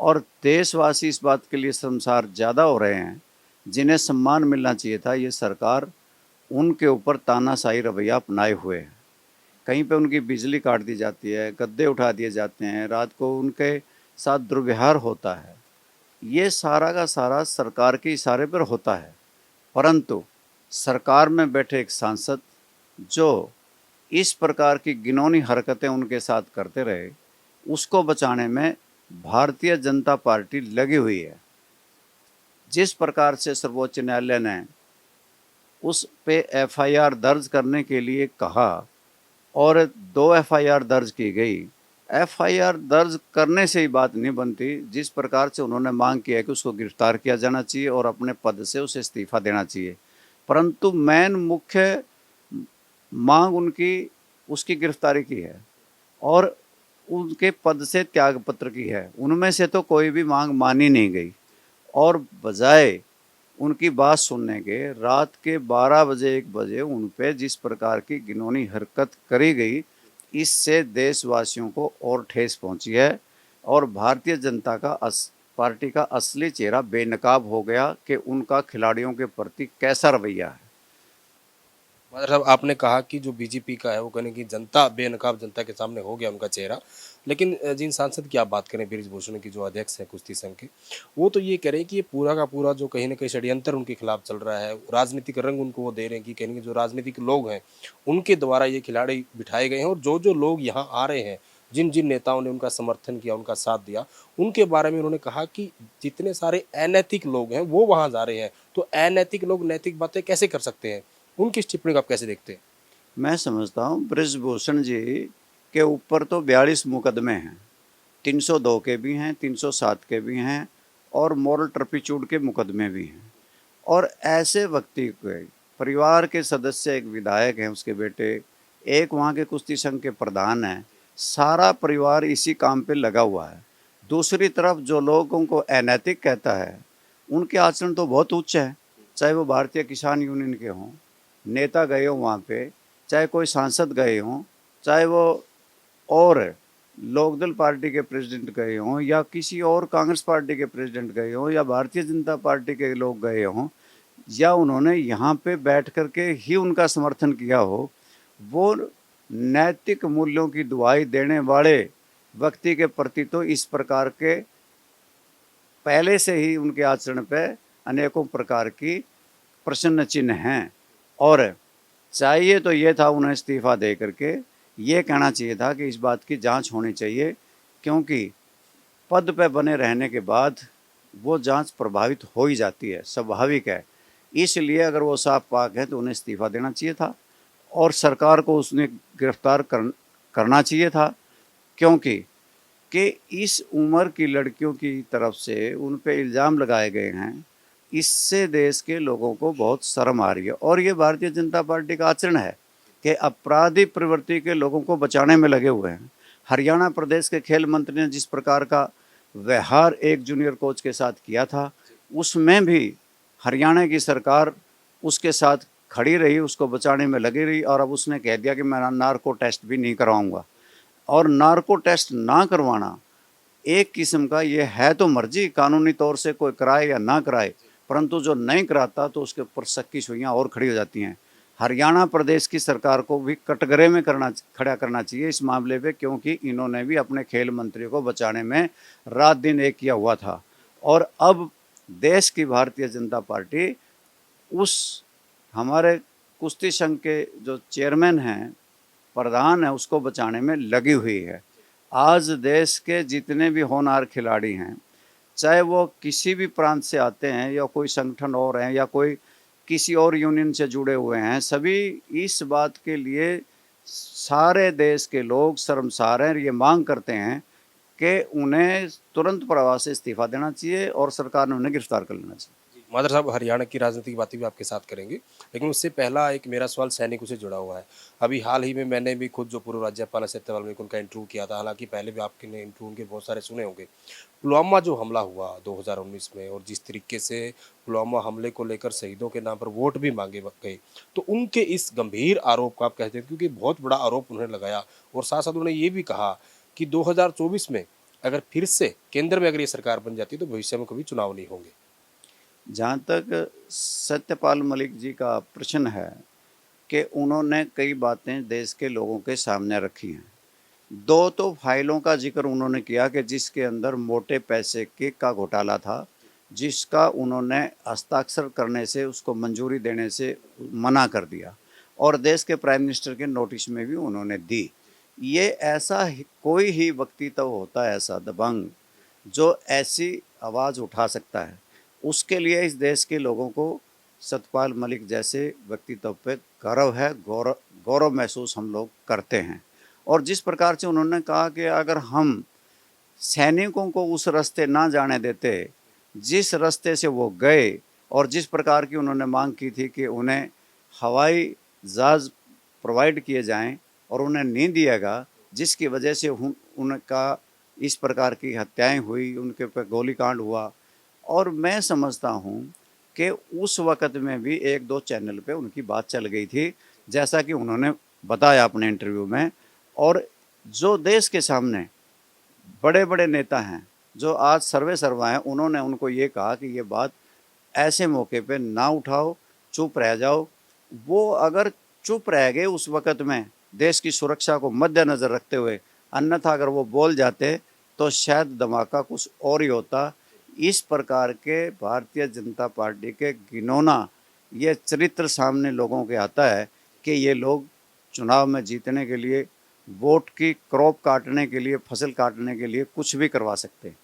और देशवासी इस बात के लिए शर्मसार ज़्यादा हो रहे हैं, जिन्हें सम्मान मिलना चाहिए था, ये सरकार उनके ऊपर तानाशाही रवैया अपनाए हुए है। कहीं पे उनकी बिजली काट दी जाती है, गद्दे उठा दिए जाते हैं, रात को उनके साथ दुर्व्यवहार होता है। ये सारा का सारा सरकार के इशारे पर होता है, परंतु सरकार में बैठे एक सांसद जो इस प्रकार की घिनौनी हरकतें उनके साथ करते रहे, उसको बचाने में भारतीय जनता पार्टी लगी हुई है। जिस प्रकार से सर्वोच्च न्यायालय ने उस पे एफआईआर दर्ज करने के लिए कहा और 2 एफआईआर दर्ज की गई। एफआईआर दर्ज करने से ही बात नहीं बनती, जिस प्रकार से उन्होंने मांग की है कि उसको गिरफ्तार किया जाना चाहिए और अपने पद से उसे इस्तीफा देना चाहिए, परंतु मेन मुख्य मांग उनकी उसकी गिरफ्तारी की है और उनके पद से त्यागपत्र की है। उनमें से तो कोई भी मांग मानी नहीं गई और बजाय उनकी बात सुनने के रात के 12 बजे 1 बजे उन पे जिस प्रकार की घिनौनी हरकत करी गई, इससे देशवासियों को और ठेस पहुंची है और भारतीय जनता का पार्टी का असली चेहरा बेनकाब हो गया कि उनका खिलाड़ियों के प्रति कैसा रवैया है। मतलब आपने कहा कि जो बीजेपी का है वो कहने की जनता बेनकाब जनता के सामने हो गया उनका चेहरा। लेकिन जिन सांसद की आप बात करें बृजभूषण की जो अध्यक्ष हैं कुश्ती संघ के, वो तो ये कह रहे हैं कि ये पूरा का पूरा जो कहीं ना कहीं षड्यंत्र उनके खिलाफ चल रहा है, राजनीतिक रंग उनको वो दे रहे हैं कि कहेंगे जो राजनीतिक लोग हैं उनके द्वारा ये खिलाड़ी बिठाए गए हैं और जो जो लोग यहाँ आ रहे हैं, जिन जिन नेताओं ने उनका समर्थन किया उनका साथ दिया, उनके बारे में उन्होंने कहा कि जितने सारे अनैतिक लोग हैं वो वहाँ जा रहे हैं, तो अनैतिक लोग नैतिक बातें कैसे कर सकते हैं? उनकी इस टिप्पणी को आप कैसे देखते हैं? मैं समझता हूँ बृजभूषण जी के ऊपर तो 42 मुकदमे हैं, 302 के भी हैं, 307 के भी हैं और मॉरल टर्पीच्यूड के मुकदमे भी हैं। और ऐसे व्यक्ति के परिवार के सदस्य, एक विधायक हैं, उसके बेटे, एक वहाँ के कुश्ती संघ के प्रधान हैं, सारा परिवार इसी काम पे लगा हुआ है। दूसरी तरफ जो लोगों को अनैतिक कहता है, उनके आचरण तो बहुत उच्च है, चाहे वो भारतीय किसान यूनियन के हों, नेता गए हों वहाँ पे, चाहे कोई सांसद गए हों, चाहे वो और लोकदल पार्टी के प्रेसिडेंट गए हों या किसी और कांग्रेस पार्टी के प्रेसिडेंट गए हों या भारतीय जनता पार्टी के लोग गए हों या उन्होंने यहाँ पे बैठ कर के ही उनका समर्थन किया हो, वो नैतिक मूल्यों की दुहाई देने वाले व्यक्ति के प्रति तो इस प्रकार के पहले से ही उनके आचरण पे अनेकों प्रकार की प्रश्न चिन्ह हैं। और चाहिए तो ये था उन्हें इस्तीफा दे करके ये कहना चाहिए था कि इस बात की जांच होनी चाहिए, क्योंकि पद पे बने रहने के बाद वो जांच प्रभावित हो ही जाती है, स्वाभाविक है। इसलिए अगर वो साफ पाक है तो उन्हें इस्तीफा देना चाहिए था और सरकार को उसने गिरफ्तार करना चाहिए था, क्योंकि कि इस उम्र की लड़कियों की तरफ से उन पे इल्ज़ाम लगाए गए हैं। इससे देश के लोगों को बहुत शर्म आ रही है और ये भारतीय जनता पार्टी का आचरण है कि अपराधी प्रवृत्ति के लोगों को बचाने में लगे हुए हैं। हरियाणा प्रदेश के खेल मंत्री ने जिस प्रकार का व्यवहार एक जूनियर कोच के साथ किया था, उसमें भी हरियाणा की सरकार उसके साथ खड़ी रही, उसको बचाने में लगी रही और अब उसने कह दिया कि मैं नार्को टेस्ट भी नहीं करवाऊंगा। और नार्को टेस्ट ना करवाना एक किस्म का ये है तो मर्जी, कानूनी तौर से कोई कराए या ना कराए, परंतु जो नहीं कराता तो उसके ऊपर शक की सुइयाँ और खड़ी हो जाती हैं। हरियाणा प्रदेश की सरकार को भी कटघरे में खड़ा करना चाहिए इस मामले पे, क्योंकि इन्होंने भी अपने खेल मंत्री को बचाने में रात दिन एक किया हुआ था और अब देश की भारतीय जनता पार्टी उस हमारे कुश्ती संघ के जो चेयरमैन हैं, प्रधान है, उसको बचाने में लगी हुई है। आज देश के जितने भी होनहार खिलाड़ी हैं, चाहे वो किसी भी प्रांत से आते हैं या कोई संगठन और हैं या कोई किसी और यूनियन से जुड़े हुए हैं, सभी इस बात के लिए सारे देश के लोग शर्मसार हैं। ये मांग करते हैं कि उन्हें तुरंत प्रभाव से इस्तीफा देना चाहिए और सरकार ने उन्हें गिरफ्तार कर लेना चाहिए। माधर साहब, हरियाणा की राजनीति की बातें भी आपके साथ करेंगे, लेकिन उससे पहला एक मेरा सवाल सैनिकों से जुड़ा हुआ है। अभी हाल ही में मैंने भी खुद जो पूर्व राज्यपाल सत्यपाल मलिक उनका इंटरव्यू किया था, हालांकि पहले भी आपके ने इंटरव्यू उनके बहुत सारे सुने होंगे। पुलवामा जो हमला हुआ 2019 में और जिस तरीके से पुलवामा हमले को लेकर शहीदों के नाम पर वोट भी मांगे गए, तो उनके इस गंभीर आरोप को आप कहते हैं, क्योंकि बहुत बड़ा आरोप उन्होंने लगाया और साथ साथ उन्होंने ये भी कहा कि 2024 में अगर फिर से केंद्र में अगर ये सरकार बन जाती तो भविष्य में कभी चुनाव नहीं होंगे। जहाँ तक सत्यपाल मलिक जी का प्रश्न है कि उन्होंने कई बातें देश के लोगों के सामने रखी हैं। दो तो फाइलों का जिक्र उन्होंने किया कि जिसके अंदर मोटे पैसे के का घोटाला था, जिसका उन्होंने हस्ताक्षर करने से, उसको मंजूरी देने से मना कर दिया और देश के प्राइम मिनिस्टर के नोटिस में भी उन्होंने दी। ये ऐसा कोई ही व्यक्तित्व होता है ऐसा दबंग जो ऐसी आवाज़ उठा सकता है। उसके लिए इस देश के लोगों को सतपाल मलिक जैसे व्यक्तित्व पे गर्व है, गौरव महसूस हम लोग करते हैं। और जिस प्रकार से उन्होंने कहा कि अगर हम सैनिकों को उस रास्ते ना जाने देते जिस रास्ते से वो गए, और जिस प्रकार की उन्होंने मांग की थी कि उन्हें हवाई जहाज़ प्रोवाइड किए जाएं और उन्हें नहीं दिया गया, जिसकी वजह से उनका इस प्रकार की हत्याएं हुई, उनके ऊपर गोलीकांड हुआ। और मैं समझता हूं कि उस वक़्त में भी 1-2 चैनल पे उनकी बात चल गई थी, जैसा कि उन्होंने बताया अपने इंटरव्यू में। और जो देश के सामने बड़े-बड़े नेता हैं, जो आज सर्वे सर्वा हैं, उन्होंने उनको ये कहा कि ये बात ऐसे मौके पे ना उठाओ, चुप रह जाओ। वो अगर चुप रह गए उस वक़्त में देश की सुरक्षा को मद्देनज़र रखते हुए, अन्यथा अगर वो बोल जाते तो शायद धमाका कुछ और ही होता। इस प्रकार के भारतीय जनता पार्टी के घिनौना ये चरित्र सामने लोगों के आता है कि ये लोग चुनाव में जीतने के लिए, वोट की क्रॉप काटने के लिए, फसल काटने के लिए कुछ भी करवा सकते हैं।